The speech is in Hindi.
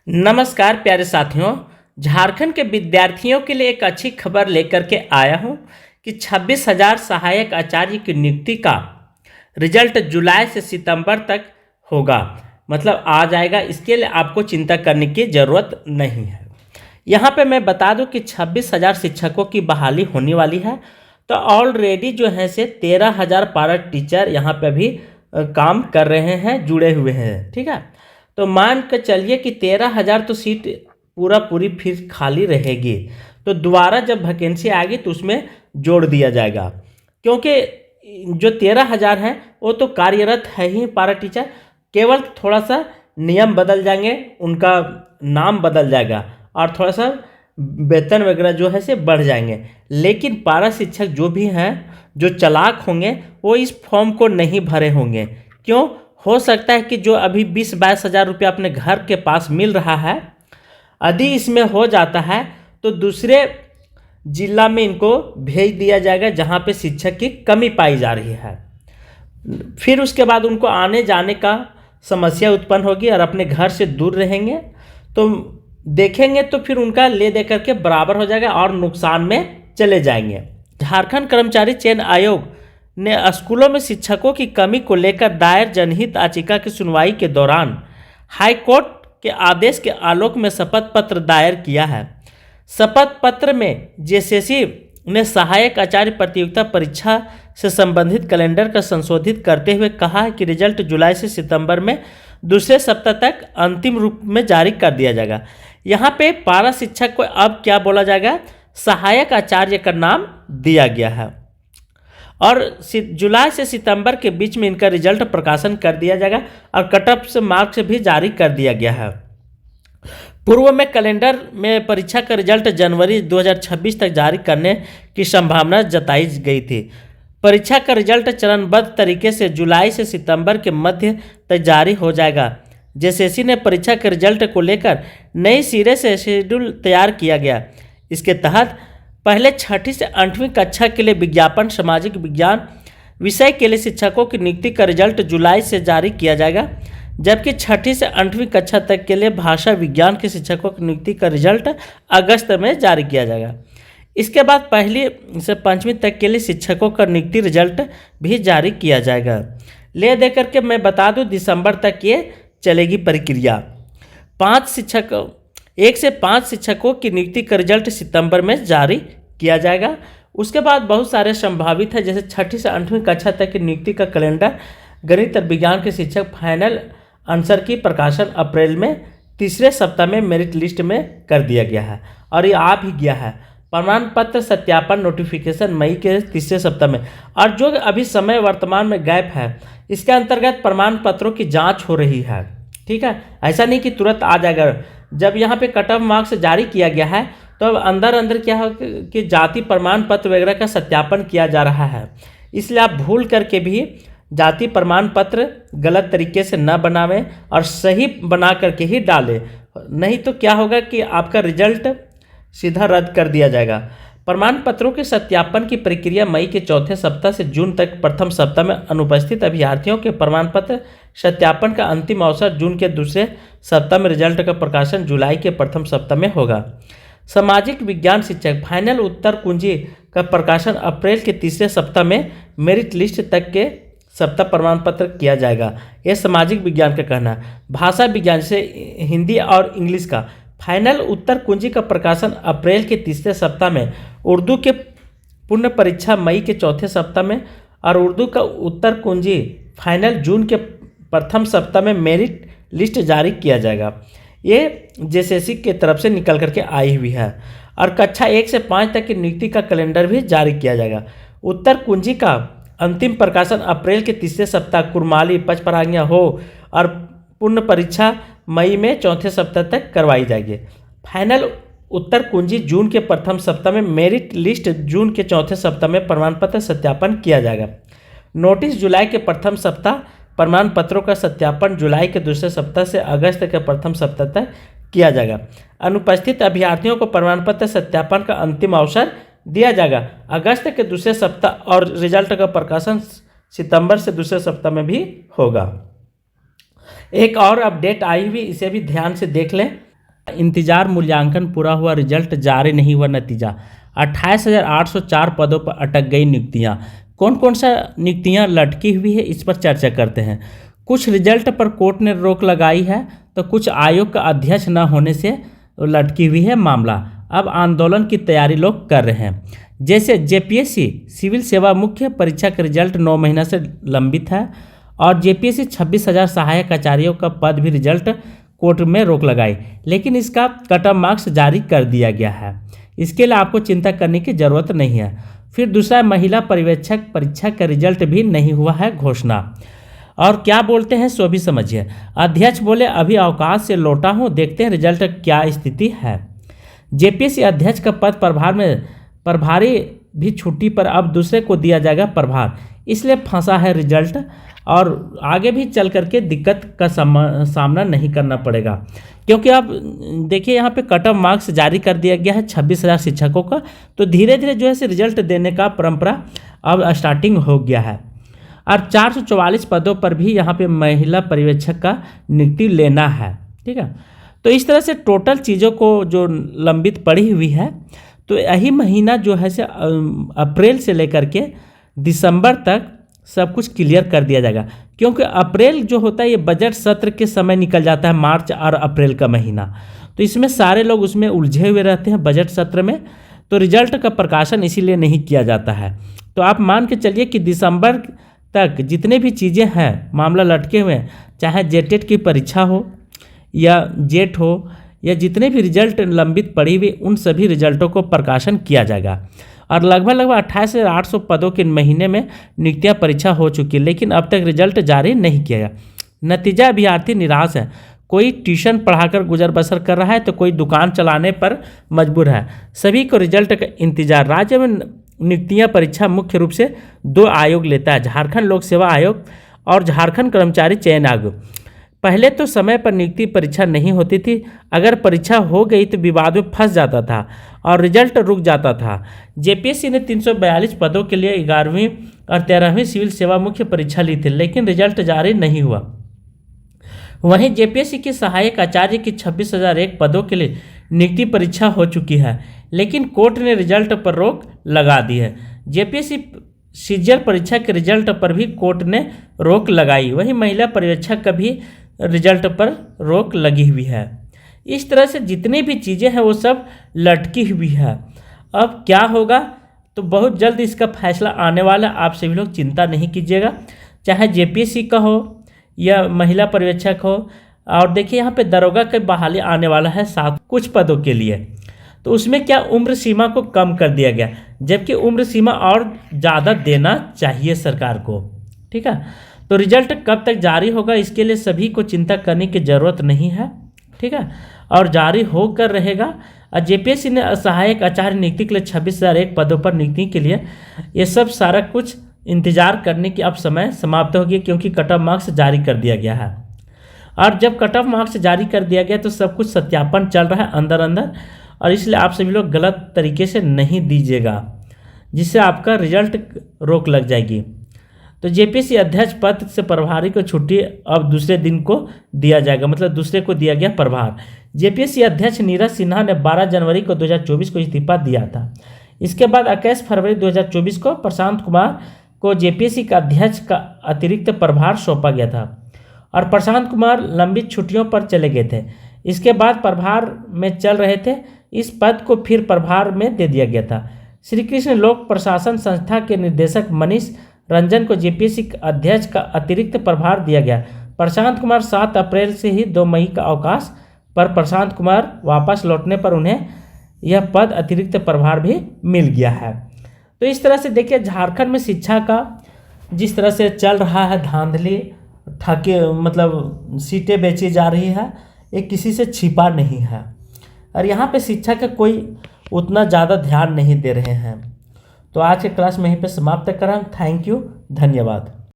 नमस्कार प्यारे साथियों। झारखंड के विद्यार्थियों के लिए एक अच्छी खबर लेकर के आया हूं कि 26,000 सहायक आचार्य की नियुक्ति का रिजल्ट जुलाई से सितंबर तक होगा। मतलब आ जाएगा। इसके लिए आपको चिंता करने की ज़रूरत नहीं है। यहाँ पे मैं बता दूं कि 26,000 शिक्षकों की बहाली होने वाली है। तो ऑलरेडी जो है से 13,000 पारा टीचर यहाँ पे भी काम कर रहे हैं, जुड़े हुए हैं। ठीक है, तो मान कर चलिए कि 13,000 तो सीट पूरी फिर खाली रहेगी। तो दोबारा जब वैकेंसी आएगी तो उसमें जोड़ दिया जाएगा, क्योंकि जो 13,000 हैं वो तो कार्यरत है ही पारा टीचर। केवल थोड़ा सा नियम बदल जाएंगे, उनका नाम बदल जाएगा और थोड़ा सा वेतन वगैरह जो है से बढ़ जाएंगे। लेकिन पारा शिक्षक जो भी हैं, जो चालाक होंगे, वो इस फॉर्म को नहीं भरे होंगे। क्यों? हो सकता है कि जो अभी 20-22 हज़ार रुपया अपने घर के पास मिल रहा है, यदि इसमें हो जाता है तो दूसरे जिला में इनको भेज दिया जाएगा जहाँ पे शिक्षक की कमी पाई जा रही है। फिर उसके बाद उनको आने जाने का समस्या उत्पन्न होगी और अपने घर से दूर रहेंगे। तो देखेंगे तो फिर उनका ले दे करके बराबर हो जाएगा और नुकसान में चले जाएंगे। झारखंड कर्मचारी चयन आयोग ने स्कूलों में शिक्षकों की कमी को लेकर दायर जनहित याचिका की सुनवाई के दौरान हाईकोर्ट के आदेश के आलोक में शपथ पत्र दायर किया है। शपथ पत्र में जेसीसी ने सहायक आचार्य प्रतियोगिता परीक्षा से संबंधित कैलेंडर का संशोधित करते हुए कहा है कि रिजल्ट जुलाई से सितंबर में दूसरे सप्ताह तक अंतिम रूप में जारी कर दिया जाएगा। यहाँ पे पारा शिक्षक को अब क्या बोला जाएगा? सहायक आचार्य का नाम दिया गया है और जुलाई से सितंबर के बीच में इनका रिजल्ट प्रकाशन कर दिया जाएगा और कट ऑफ से मार्क्स भी जारी कर दिया गया है। पूर्व में कैलेंडर में परीक्षा का रिजल्ट जनवरी 2026 तक जारी करने की संभावना जताई गई थी। परीक्षा का रिजल्ट चरणबद्ध तरीके से जुलाई से सितंबर के मध्य तक जारी हो जाएगा। जेसीसी ने परीक्षा के रिजल्ट को लेकर नई सिरे से शेड्यूल तैयार किया गया। इसके तहत पहले 6ठी से 8वीं कक्षा के लिए विज्ञापन सामाजिक विज्ञान विषय के लिए शिक्षकों की नियुक्ति का रिजल्ट जुलाई से जारी किया जाएगा, जबकि 6ठी से 8वीं कक्षा तक के लिए भाषा विज्ञान के शिक्षकों की नियुक्ति का रिजल्ट अगस्त में जारी किया जाएगा। इसके बाद 1ली से 5वीं तक के लिए शिक्षकों का नियुक्ति रिजल्ट भी जारी किया जाएगा। ले दे करके मैं बता दूं, दिसंबर तक ये चलेगी प्रक्रिया। 1 से 5 शिक्षकों की नियुक्ति का रिजल्ट सितंबर में जारी किया जाएगा। उसके बाद बहुत सारे संभावित है, जैसे 6ठी से 8वीं कक्षा तक की नियुक्ति का कैलेंडर, गणित और विज्ञान के शिक्षक फाइनल आंसर की प्रकाशन अप्रैल में तीसरे सप्ताह में मेरिट लिस्ट में कर दिया गया है और ये आ भी गया है। प्रमाण पत्र सत्यापन नोटिफिकेशन मई के तीसरे सप्ताह में, और जो अभी समय वर्तमान में गैप है, इसके अंतर्गत प्रमाण पत्रों की जाँच हो रही है। ठीक है, ऐसा नहीं कि तुरंत आ जाएगा। जब यहाँ पे कट ऑफ मार्क्स जारी किया गया है तो अब अंदर क्या हो कि जाति प्रमाण पत्र वगैरह का सत्यापन किया जा रहा है। इसलिए आप भूल करके भी जाति प्रमाण पत्र गलत तरीके से न बनावें और सही बना करके ही डालें, नहीं तो क्या होगा कि आपका रिजल्ट सीधा रद्द कर दिया जाएगा। प्रमाण पत्रों के सत्यापन की प्रक्रिया मई के चौथे सप्ताह से जून तक प्रथम सप्ताह में अनुपस्थित अभ्यर्थियों के प्रमाण पत्र सत्यापन का अंतिम अवसर जून के दूसरे सप्ताह में, रिजल्ट का प्रकाशन जुलाई के प्रथम सप्ताह में होगा। सामाजिक विज्ञान शिक्षक फाइनल उत्तर कुंजी का प्रकाशन अप्रैल के तीसरे सप्ताह में, मेरिट लिस्ट तक के सप्ताह प्रमाण पत्र किया जाएगा। यह सामाजिक विज्ञान का कहना है। भाषा विज्ञान से हिंदी और इंग्लिश का फाइनल उत्तर कुंजी का प्रकाशन अप्रैल के तीसरे सप्ताह में, उर्दू के पूर्ण परीक्षा मई के चौथे सप्ताह में और उर्दू का उत्तर कुंजी फाइनल जून के प्रथम सप्ताह में मेरिट लिस्ट जारी किया जाएगा। ये जेसीसी की तरफ से निकल करके आई हुई है। और कक्षा 1 से 5 तक की नियुक्ति का कैलेंडर भी जारी किया जाएगा। उत्तर कुंजी का अंतिम प्रकाशन अप्रैल के तीसरे सप्ताह, कुरमाली पचपरागियाँ हो और पूर्ण परीक्षा मई में चौथे सप्ताह तक करवाई जाएगी। फाइनल उत्तर कुंजी जून के प्रथम सप्ताह में, मेरिट लिस्ट जून के चौथे सप्ताह में प्रमाण पत्र सत्यापन किया जाएगा। नोटिस जुलाई के प्रथम सप्ताह, प्रमाण पत्रों का सत्यापन जुलाई के दूसरे सप्ताह से अगस्त के प्रथम सप्ताह तक किया जाएगा। अनुपस्थित अभ्यर्थियों को प्रमाण पत्र सत्यापन का अंतिम अवसर दिया जाएगा अगस्त के दूसरे सप्ताह और रिजल्ट का प्रकाशन सितंबर से दूसरे सप्ताह में भी होगा। एक और अपडेट आई हुई, इसे भी ध्यान से देख लें। इंतजार मूल्यांकन पूरा हुआ, रिजल्ट जारी नहीं हुआ, नतीजा 28,804 पदों पर अटक गई नियुक्तियां। कौन कौन सा नियुक्तियां लटकी हुई है, इस पर चर्चा करते हैं। कुछ रिजल्ट पर कोर्ट ने रोक लगाई है, तो कुछ आयोग का अध्यक्ष न होने से लटकी हुई है मामला। अब आंदोलन की तैयारी लोग कर रहे हैं। जैसे जेपीएससी सिविल सेवा मुख्य परीक्षा का रिजल्ट 9 महीना से लंबित है, और जेपीएससी 26,000 सहायक आचार्यों का पद भी रिजल्ट कोर्ट में रोक लगाई, लेकिन इसका कट ऑफ मार्क्स जारी कर दिया गया है। इसके लिए आपको चिंता करने की ज़रूरत नहीं है। फिर दूसरा, महिला पर्यवेक्षक परीक्षा का रिजल्ट भी नहीं हुआ है घोषणा। और क्या बोलते हैं सो भी समझिए। अध्यक्ष बोले, अभी अवकाश से लौटा हूँ, देखते हैं रिजल्ट क्या स्थिति है। जेपीएससी अध्यक्ष का पद प्रभारी भी छुट्टी पर, अब दूसरे को दिया जाएगा प्रभार, इसलिए फंसा है रिजल्ट, और आगे भी चल करके दिक्कत का सामना नहीं करना पड़ेगा। क्योंकि अब देखिए यहाँ पे कट ऑफ मार्क्स जारी कर दिया गया है 26,000 शिक्षकों का, तो धीरे धीरे जो है रिजल्ट देने का परंपरा अब स्टार्टिंग हो गया है। और 444 पदों पर भी यहाँ पे महिला पर्यवेक्षक का नियुक्ति लेना है। ठीक है, तो इस तरह से टोटल चीज़ों को जो लंबित पड़ी हुई है, तो यही महीना जो है अप्रैल से लेकर के दिसंबर तक सब कुछ क्लियर कर दिया जाएगा। क्योंकि अप्रैल जो होता है ये बजट सत्र के समय निकल जाता है, मार्च और अप्रैल का महीना, तो इसमें सारे लोग उसमें उलझे हुए रहते हैं बजट सत्र में, तो रिजल्ट का प्रकाशन इसीलिए नहीं किया जाता है। तो आप मान के चलिए कि दिसंबर तक जितने भी चीज़ें हैं मामला लटके हुए हैं, चाहे जेटेट की परीक्षा हो या जेट हो या जितने भी रिजल्ट लंबित पड़ी हुई, उन सभी रिजल्टों को प्रकाशन किया जाएगा। और लगभग 28,800 पदों के महीने में नियुक्तियां परीक्षा हो चुकी है, लेकिन अब तक रिजल्ट जारी नहीं किया गया। नतीजा, अभ्यर्थी निराश है। कोई ट्यूशन पढ़ाकर गुजर बसर कर रहा है, तो कोई दुकान चलाने पर मजबूर है। सभी को रिजल्ट का इंतजार। राज्य में नियुक्तियां परीक्षा मुख्य रूप से 2 आयोग लेता है, झारखंड लोक सेवा आयोग और झारखंड कर्मचारी चयन आयोग। पहले तो समय पर नियुक्ति परीक्षा नहीं होती थी, अगर परीक्षा हो गई तो विवाद में फंस जाता था और रिजल्ट रुक जाता था। जेपीएससी ने 342 पदों के लिए 11वीं और 13वीं सिविल सेवा मुख्य परीक्षा ली थी, लेकिन रिजल्ट जारी नहीं हुआ। वहीं जेपीएससी के सहायक आचार्य की 26,001 पदों के लिए नियुक्ति परीक्षा हो चुकी है, लेकिन कोर्ट ने रिजल्ट पर रोक लगा दी है। जेपीएससी सीजीएल परीक्षा के रिजल्ट पर भी कोर्ट ने रोक लगाई, वहीं महिला पर्यवेक्षक का भी रिजल्ट पर रोक लगी हुई है। इस तरह से जितनी भी चीज़ें हैं वो सब लटकी हुई है। अब क्या होगा, तो बहुत जल्द इसका फैसला आने वाला, आप सभी लोग चिंता नहीं कीजिएगा, चाहे जेपीएससी का हो या महिला पर्यवेक्षक हो। और देखिए यहाँ पे दरोगा की बहाली आने वाला है 7 कुछ पदों के लिए, तो उसमें क्या उम्र सीमा को कम कर दिया गया, जबकि उम्र सीमा और ज़्यादा देना चाहिए सरकार को। ठीक है, तो रिजल्ट कब तक जारी होगा इसके लिए सभी को चिंता करने की ज़रूरत नहीं है। ठीक है, और जारी होकर रहेगा। और जेपीएससी ने सहायक आचार्य नियुक्ति के लिए 26,001 पदों पर नियुक्ति के लिए ये सब सारा कुछ इंतजार करने की अब समय समाप्त हो गया, क्योंकि कट ऑफ मार्क्स जारी कर दिया गया है। और जब कट ऑफ मार्क्स जारी कर दिया गया तो सब कुछ सत्यापन चल रहा है अंदर अंदर, और इसलिए आप सभी लोग गलत तरीके से नहीं दीजिएगा, जिससे आपका रिजल्ट रोक लग जाएगी। तो जेपीएससी अध्यक्ष पद से प्रभारी को छुट्टी अब दूसरे दिन को दिया जाएगा, मतलब दूसरे को दिया गया प्रभार। जेपीएससी अध्यक्ष नीरज सिन्हा ने 12 जनवरी को 2024 को इस्तीफा दिया था। इसके बाद 21 फरवरी 2024 को प्रशांत कुमार को जेपीएससी का अध्यक्ष का अतिरिक्त प्रभार सौंपा गया था, और प्रशांत कुमार लंबित छुट्टियों पर चले गए थे। इसके बाद प्रभार में चल रहे थे, इस पद को फिर प्रभार में दे दिया गया था। श्री कृष्ण लोक प्रशासन संस्था के निदेशक मनीष रंजन को जेपीएससी अध्यक्ष का अतिरिक्त प्रभार दिया गया। प्रशांत कुमार 7 अप्रैल से ही 2 मई का अवकाश पर प्रशांत कुमार वापस लौटने पर उन्हें यह पद अतिरिक्त प्रभार भी मिल गया है। तो इस तरह से देखिए झारखंड में शिक्षा का जिस तरह से चल रहा है धांधली, ठगे, मतलब सीटें बेची जा रही है, ये किसी से छिपा नहीं है, और यहाँ पे शिक्षा का कोई उतना ज़्यादा ध्यान नहीं दे रहे हैं। तो आज के क्लास में यहीं पे समाप्त करें। थैंक यू, धन्यवाद।